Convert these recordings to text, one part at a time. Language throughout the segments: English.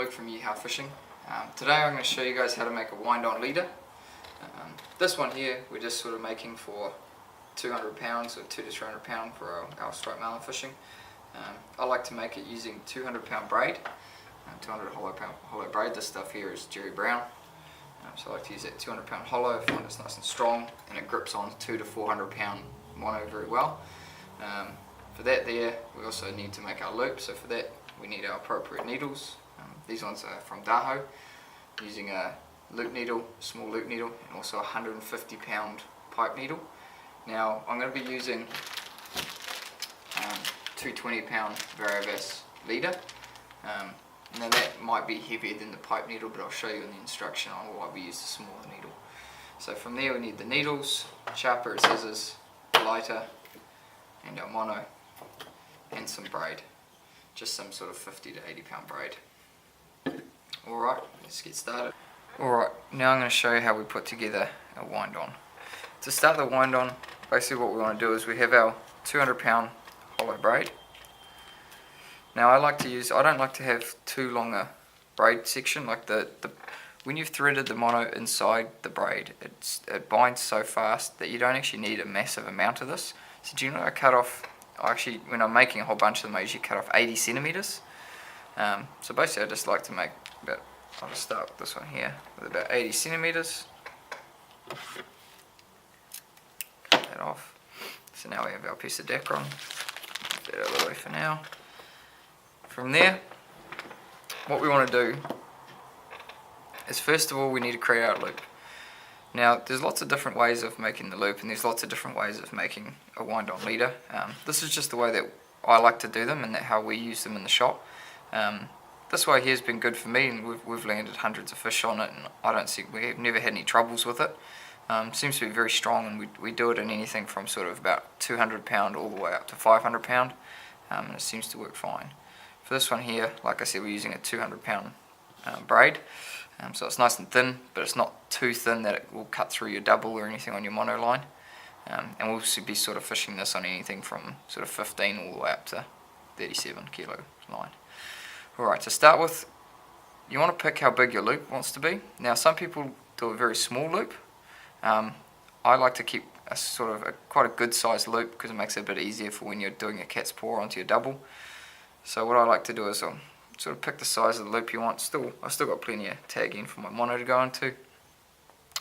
Luke from YEEHAA Fishing. Today I'm going to show you guys how to make a wind-on leader. This one here we're just sort of making for 200 pounds or 2 to 300 pound for our striped marlin fishing. I like to make it using 200 pound braid, 200 hollow braid. This stuff here is Jerry Brown. So I like to use that 200 pound hollow. I find it's nice and strong and it grips on 2 to 400 pound mono very well. For that there, we also need to make our loop, so for that we need our appropriate needles. These ones are from YEEHAA, using a loop needle, small loop needle, and also a 150 pound pipe needle. Now I'm going to be using 220 pound Variobas leader. Now that might be heavier than the pipe needle, but I'll show you in the instruction on why we use the smaller needle. So from there we need the needles, sharper scissors, lighter, and our mono, and some braid. Just some sort of 50 to 80 pound braid. Alright, let's get started. Alright, now I'm going to show you how we put together a wind-on. To start the wind-on, basically what we want to do is we have our 200 pound hollow braid. Now I don't like to have too long a braid section, like when you've threaded the mono inside the braid, it binds so fast that you don't actually need a massive amount of this. So do you know I cut off, when I'm making a whole bunch of them I usually cut off 80 centimeters. So basically I just like to make about, I'll just start with this one here, with about 80 centimeters. Cut that off. So now we have our piece of Dacron. Get that out of the way for now. From there, what we want to do is first of all we need to create our loop. Now there's lots of different ways of making the loop, and there's lots of different ways of making a wind-on leader. This is just the way that I like to do them and how we use them in the shop. This way here has been good for me, and we've landed hundreds of fish on it, and we've never had any troubles with it. Seems to be very strong, and we do it in anything from sort of about 200 pound all the way up to 500 pound, and it seems to work fine. For this one here, like I said, we're using a 200 pound braid, so it's nice and thin, but it's not too thin that it will cut through your double or anything on your mono line. And we'll be sort of fishing this on anything from sort of 15 all the way up to 37 kilo line. Alright, to start with, you want to pick how big your loop wants to be. Now some people do a very small loop. I like to keep a sort of quite a good sized loop because it makes it a bit easier for when you're doing a cat's paw onto your double. So what I like to do is I'll sort of pick the size of the loop you want. I've still got plenty of tag in for my mono to go into.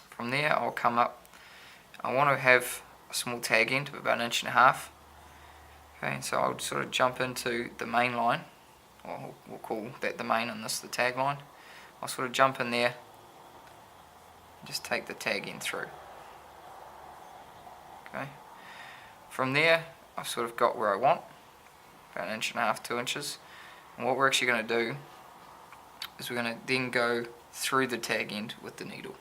From there I'll come up. I want to have a small tag end of about 1.5 inches. Okay, and so I'll sort of jump into the main line, or we'll call that the main and this the tag line. I'll sort of jump in there and just take the tag end through. Okay. From there I've sort of got where I want, about 1.5 inches, 2 inches. And what we're actually going to do is we're going to then go through the tag end with the needle.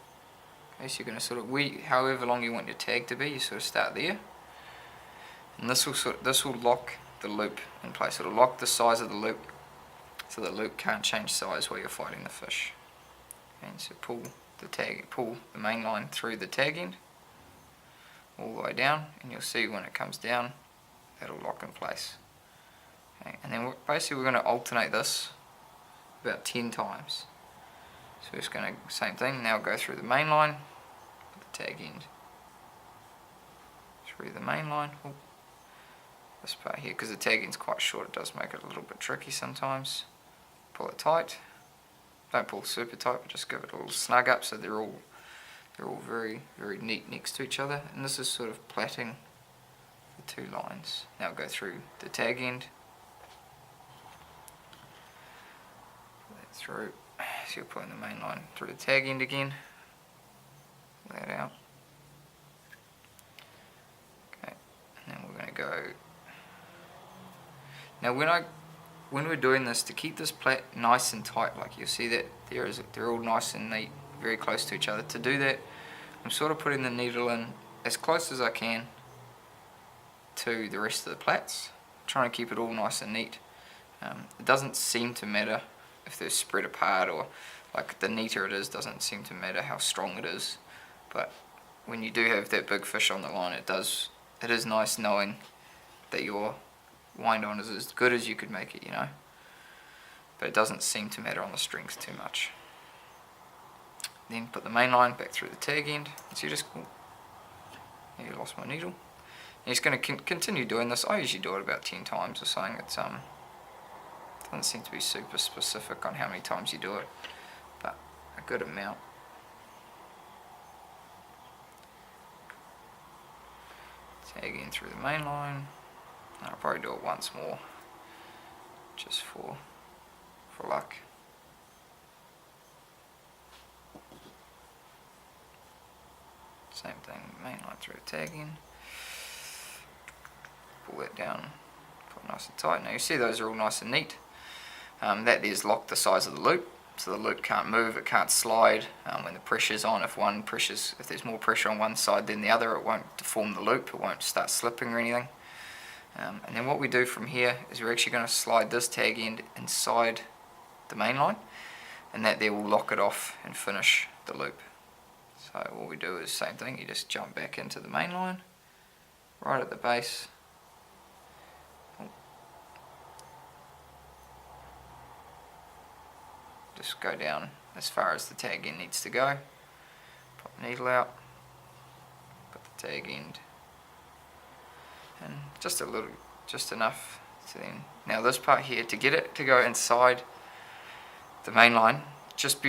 Okay, so you're going to sort of, however long you want your tag to be, you sort of start there. And this will lock the loop in place. It'll lock the size of the loop so the loop can't change size while you're fighting the fish. And so pull the main line through the tag end all the way down, and you'll see when it comes down that'll lock in place. Okay, and then basically we're going to alternate this about 10 times. So we're just going to, same thing, now go through the main line, put the tag end through the main line. Oh, this part here, because the tag end's quite short, it does make it a little bit tricky sometimes. Pull it tight. Don't pull super tight, but just give it a little snug up so they're all very, very neat next to each other. And this is sort of plaiting the two lines. Now go through the tag end. Pull that through. So you're pulling the main line through the tag end again. Pull that out. Okay, and then we're going to go. Now when we're doing this, to keep this plait nice and tight, like you'll see that they're all nice and neat, very close to each other. To do that, I'm sort of putting the needle in as close as I can to the rest of the plaits, trying to keep it all nice and neat. It doesn't seem to matter if they're spread apart, or like the neater it is, doesn't seem to matter how strong it is. But when you do have that big fish on the line, it is nice knowing that your wind-on is as good as you could make it, you know. but it doesn't seem to matter on the strings too much. Then put the main line back through the tag end. So you just, you lost my needle. You're just going to continue doing this. I usually do it about 10 times or something. It's doesn't seem to be super specific on how many times you do it, but a good amount. Tag in through the main line. I'll probably do it once more, just for luck. Same thing, main line through the tag in. Pull that down, put it nice and tight. Now you see those are all nice and neat. That there's locked the size of the loop, so the loop can't move, it can't slide when the pressure's on. If there's more pressure on one side than the other, it won't deform the loop, it won't start slipping or anything. And then what we do from here is we're actually going to slide this tag end inside the main line, and that there will lock it off and finish the loop. So what we do is same thing, you just jump back into the main line, right at the base. Just go down as far as the tag end needs to go. Pop the needle out, put the tag end, and just enough to then. Now this part here, to get it to go inside the main line, just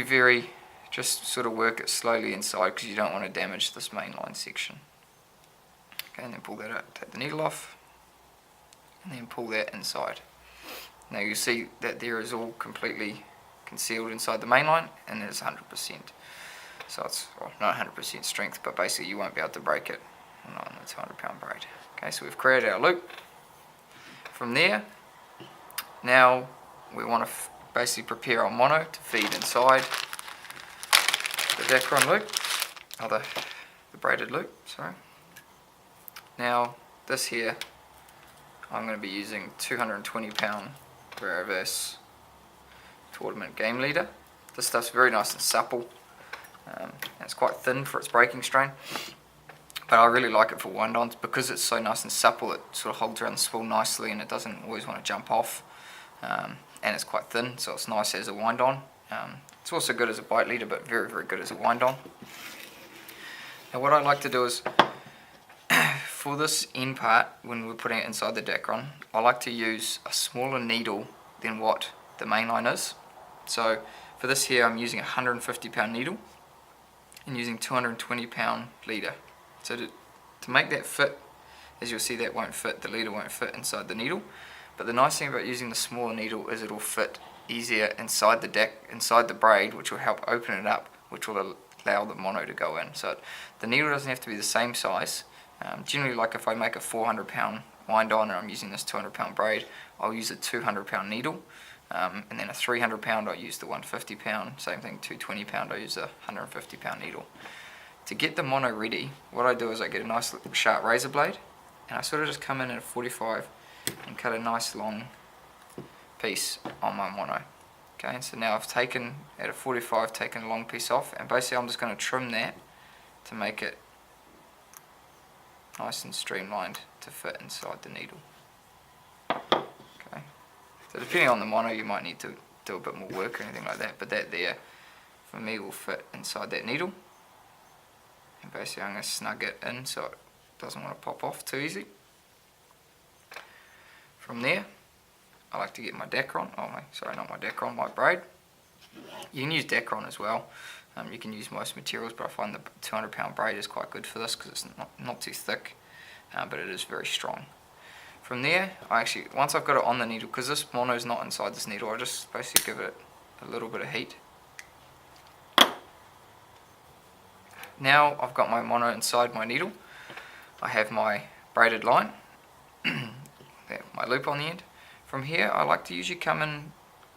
sort of work it slowly inside, because you don't want to damage this main line section. Okay, and then pull that out, take the needle off, and then pull that inside. Now you see that there is all completely concealed inside the main line, and it's 100%. So it's, well, not 100% strength, but basically you won't be able to break it on the 200 pound braid. Okay, so we've created our loop. From there, now we want to basically prepare our mono to feed inside the Dacron loop, or the braided loop, sorry. Now this here, I'm going to be using 220 pound Reverse Tournament Game Leader. This stuff's very nice and supple, and it's quite thin for its breaking strain, but I really like it for Windons because it's so nice and supple. It sort of holds around the spool nicely, and it doesn't always want to jump off, and it's quite thin, so it's nice as a Windon. It's also good as a bite leader, but very, very good as a Windon. Now what I like to do is, for this end part, when we're putting it inside the Dacron, I like to use a smaller needle than what the main line is. So for this here, I'm using a 150 pound needle and using 220 pound leader. So to make that fit, as you'll see, that won't fit, the leader won't fit inside the needle. But the nice thing about using the smaller needle is it'll fit easier inside the braid, which will help open it up, which will allow the mono to go in. So the needle doesn't have to be the same size. Generally, like if I make a 400 pound Windon and I'm using this 200 pound braid, I'll use a 200 pound needle. And then a 300 pound I'll use the 150 pound, same thing, 220 pound I'll use a 150 pound needle. To get the mono ready, what I do is I get a nice little sharp razor blade, and I sort of just come in at a 45 and cut a nice long piece on my mono. Okay, and so now I've taken, at a 45, taken a long piece off, and basically I'm just going to trim that to make it nice and streamlined to fit inside the needle. Okay, so depending on the mono, you might need to do a bit more work or anything like that, but that there, for me, will fit inside that needle. And basically I'm going to snug it in so it doesn't want to pop off too easy. From there, I like to get my Dacron, my braid. You can use Dacron as well. You can use most materials, but I find the 200 pound braid is quite good for this because it's not too thick, but it is very strong. From there, once I've got it on the needle, because this mono is not inside this needle, I just basically give it a little bit of heat. Now I've got my mono inside my needle. I have my braided line, my loop on the end. From here, I like to usually come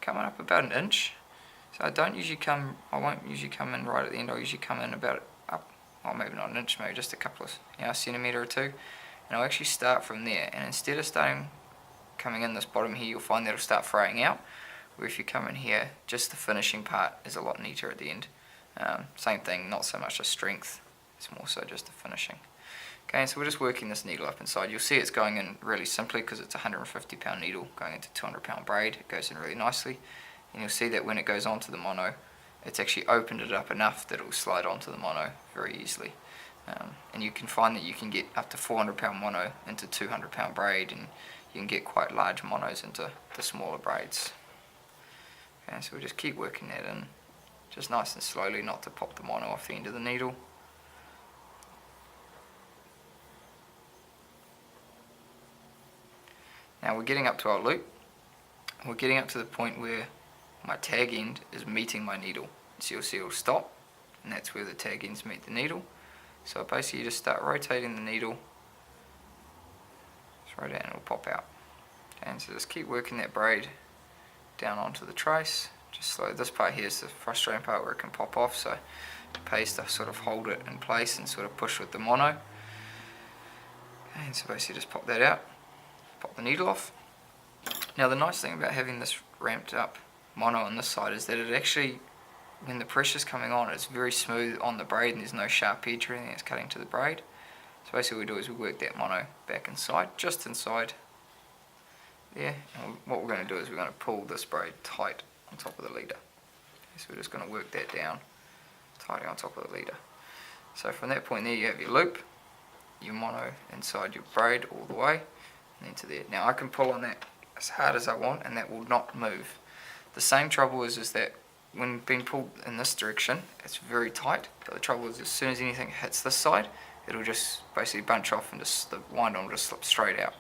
up about an inch. So I won't usually come in right at the end. I'll usually come in about maybe not an inch, maybe just a couple of centimetre or two. And I'll actually start from there. And instead of coming in this bottom here, you'll find that it'll start fraying out. Where if you come in here, just the finishing part is a lot neater at the end. Same thing, not so much a strength, it's more so just the finishing. Okay, and so we're just working this needle up inside. You'll see it's going in really simply because it's a 150 pound needle going into 200 pound braid. It goes in really nicely. and you'll see that when it goes onto the mono, it's actually opened it up enough that it will slide onto the mono very easily. And you can find that you can get up to 400 pound mono into 200 pound braid, and you can get quite large monos into the smaller braids. Okay, so we'll just keep working that in, just nice and slowly, not to pop the mono off the end of the needle. Now we're getting up to our loop. We're getting up to the point where my tag end is meeting my needle. So you'll see it'll stop, and that's where the tag ends meet the needle. So basically you just start rotating the needle, just rotate and it'll pop out. Okay, and so just keep working that braid down onto the trace. Just slow. This part here is the frustrating part where it can pop off, so it pays to sort of hold it in place and sort of push with the mono. Okay, and so basically just pop that out, pop the needle off. Now the nice thing about having this ramped up mono on this side is that it actually, when the pressure's coming on, it's very smooth on the braid and there's no sharp edge or anything that's cutting to the braid. So basically what we do is we work that mono back inside, just inside there, and what we're going to do is we're going to pull this braid tight on top of the leader. So we're just going to work that down tightly on top of the leader. So from that point there you have your loop, your mono inside your braid all the way, and into there. Now I can pull on that as hard as I want and that will not move. The same trouble is that when being pulled in this direction, it's very tight, but the trouble is as soon as anything hits this side, it'll just basically bunch off and just the wind on will just slip straight out.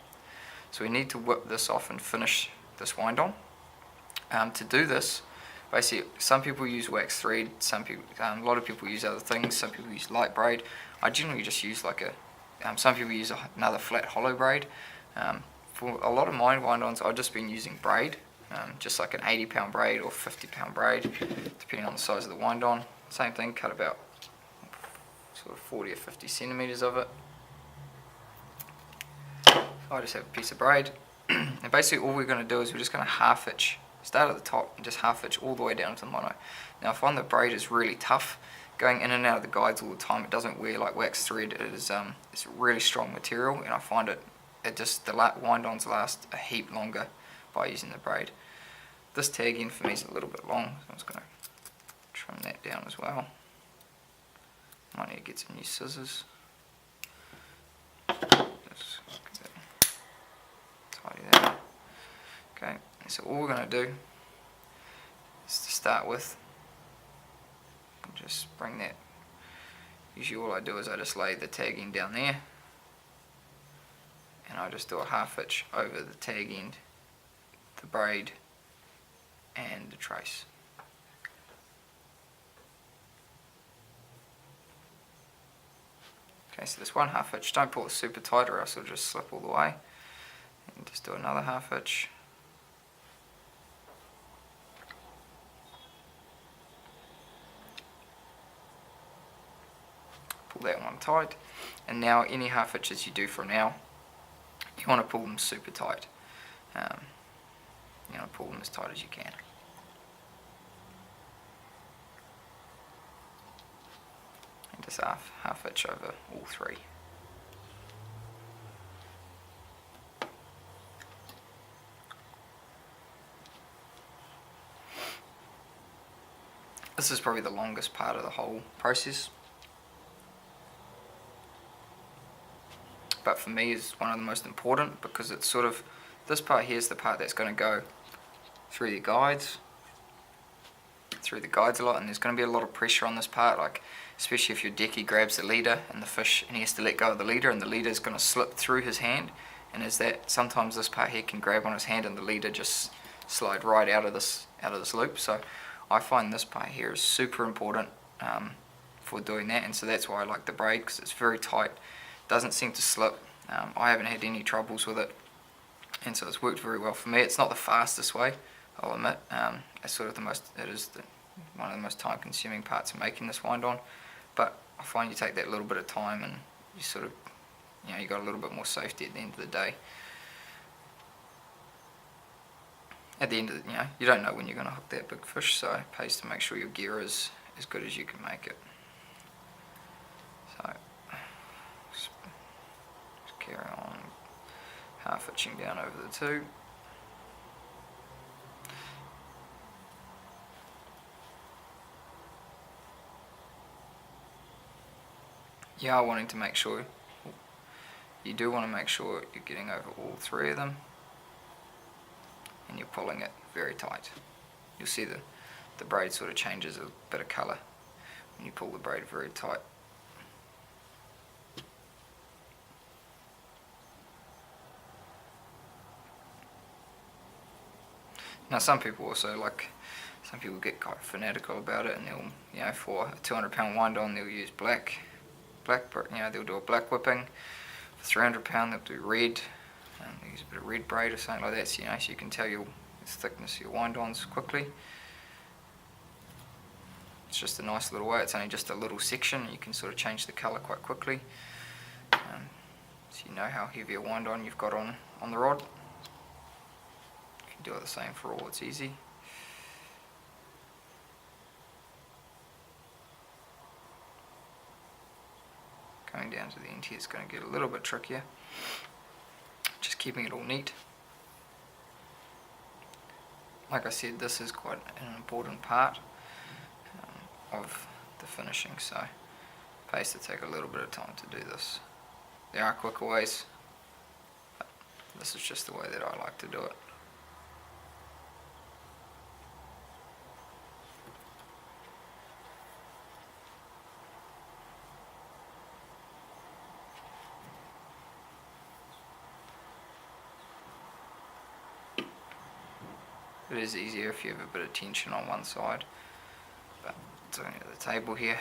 So we need to whip this off and finish this wind on. To do this, basically some people use wax thread, a lot of people use other things, some people use light braid. I generally just use like some people use another flat hollow braid. For a lot of my wind-ons I've just been using braid, just like an 80 pound braid or 50 pound braid, depending on the size of the wind-on. Same thing, cut about sort of 40 or 50 centimeters of it. I just have a piece of braid, and basically all we're going to do is we're just going to half hitch, start at the top and just half hitch all the way down to the mono. Now I find the braid is really tough, going in and out of the guides all the time. It doesn't wear like wax thread. It's a really strong material, and I find the wind-ons last a heap longer by using the braid. This tag end for me is a little bit long, so I'm just going to trim that down as well. Might need to get some new scissors. Just tidy that up. Okay, so all we're going to do is to start with, just bring that. Usually all I do is I just lay the tag end down there, and I just do a half hitch over the tag end, the braid and the trace. Okay, so this one half hitch, don't pull it super tight or else it'll just slip all the way. And just do another half hitch. Pull that one tight, and now any half hitches you do from now, you want to pull them super tight. You want to pull them as tight as you can. And just half hitch over all three. This is probably the longest part of the whole process, but for me is one of the most important, because it's sort of, this part here is the part that's going to go through the guides a lot, and there's going to be a lot of pressure on this part, like especially if your decky grabs the leader and the fish and he has to let go of the leader, and the leader is going to slip through his hand, and as that, sometimes this part here can grab on his hand and the leader just slide right out of this loop. So I find this part here is super important for doing that, and so that's why I like the braid, because it's very tight, doesn't seem to slip. I haven't had any troubles with it, and so it's worked very well for me. It's not the fastest way, I'll admit. It's sort of one of the most time consuming parts of making this wind on, but I find you take that little bit of time and you sort of, you got a little bit more safety at the end of the day. At the end of the, you don't know when you're going to hook that big fish, so it pays to make sure your gear is as good as you can make it. So just carry on half hitching down over the two. you are wanting to make sure, you do want to make sure you're getting over all three of them and you're pulling it very tight. You'll see the braid sort of changes a bit of colour when you pull the braid very tight. Now some people get quite fanatical about it, and they'll, you know, for a 200-pound Windon they'll use black, you know, they'll do a black whipping. For 300-pound they'll do red, and they'll use a bit of red braid or something like that, so, you know, so you can tell the thickness of your Windons quickly. It's just a nice little way. It's only just a little section. You can sort of change the colour quite quickly, so you know how heavy a Windon you've got on the rod. You can do it the same for all. It's easy. Going down to the end here is going to get a little bit trickier. Just keeping it all neat. Like I said, this is quite an important part of the finishing, so it pays to take a little bit of time to do this. There are quicker ways, but this is just the way that I like to do it. It is easier if you have a bit of tension on one side, but doing it at the table here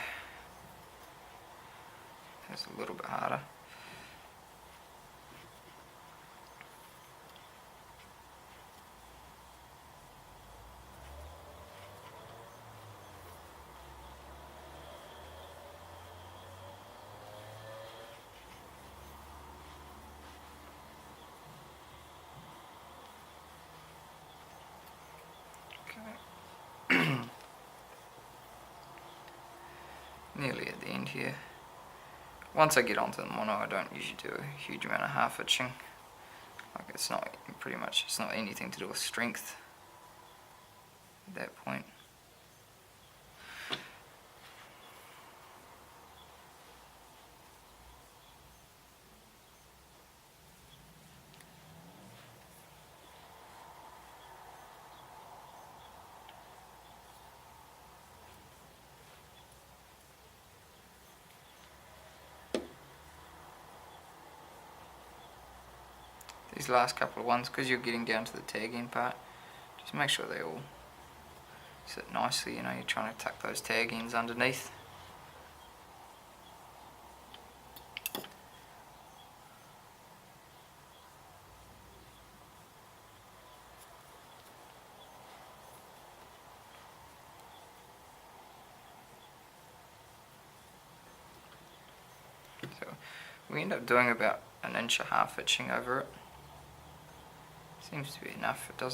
is a little bit harder. Nearly at the end here. Once I get onto the mono, I don't usually do a huge amount of half hitching. Like, it's not anything to do with strength at that point. These last couple of ones, because you're getting down to the tag end part, just make sure they all sit nicely. You know, you're trying to tuck those tag ends underneath. So we end up doing about 1.5 inches hitching over it. Seems to be enough. You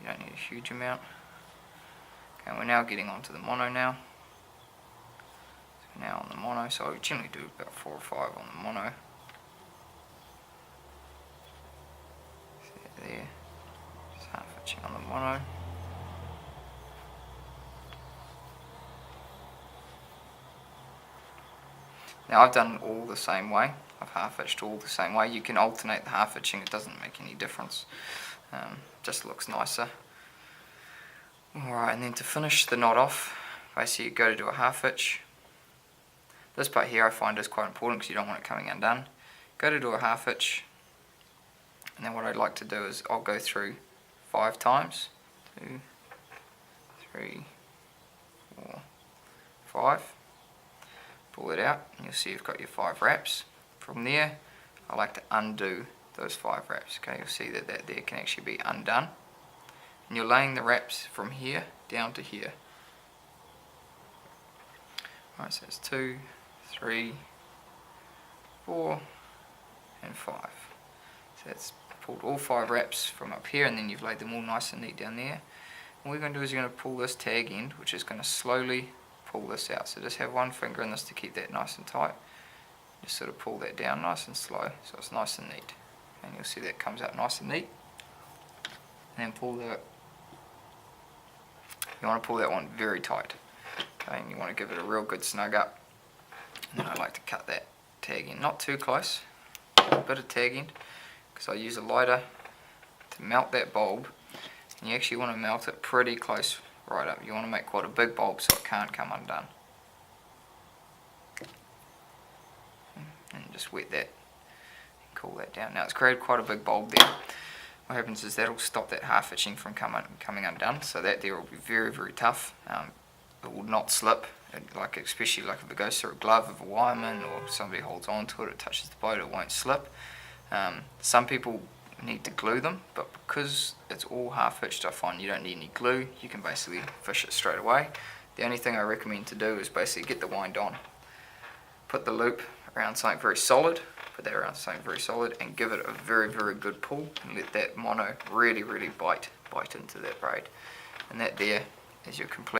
don't need a huge amount. Okay, we're now getting onto the mono now. So now on the mono, so I generally do about 4 or 5 on the mono. So there, just half hitching on the mono. Now I've done all the same way. I've half hitched all the same way. You can alternate the half hitching, it doesn't make any difference. Just looks nicer. Alright, and then to finish the knot off, basically you go to do a half hitch. This part here I find is quite important because you don't want it coming undone. Go to do a half hitch, and then what I'd like to do is I'll go through 5 times. 2, 3, 4, 5. Pull it out, and you'll see you've got your 5 wraps. From there, I like to undo those 5 wraps. Okay, you'll see that there can actually be undone. And you're laying the wraps from here down to here. Alright, so it's 2, 3, 4, and 5. So that's pulled all 5 wraps from up here, and then you've laid them all nice and neat down there. And what you're going to do is you're going to pull this tag end, which is going to slowly pull this out. So just have one finger in this to keep that nice and tight. Just sort of pull that down nice and slow, so it's nice and neat. And you'll see that comes out nice and neat. And then pull that. You want to pull that one very tight. Okay, and you want to give it a real good snug up. And then I like to cut that tagging, not too close, a bit of tagging, because I use a lighter to melt that bulb, and you actually want to melt it pretty close right up. You want to make quite a big bulb so it can't come undone. And just wet that and cool that down. Now it's created quite a big bulb there. What happens is that'll stop that half itching from coming undone, so that there will be very, very tough. It will not slip, especially like if it goes through a glove of a wireman or somebody holds on to it, it touches the boat, it won't slip. Some people need to glue them, but because it's all half hitched, I find you don't need any glue. You can basically fish it straight away. The only thing I recommend to do is basically get the wind on, put the loop around something very solid, and give it a very, very good pull, and let that mono really, really bite into that braid. And that there is your complete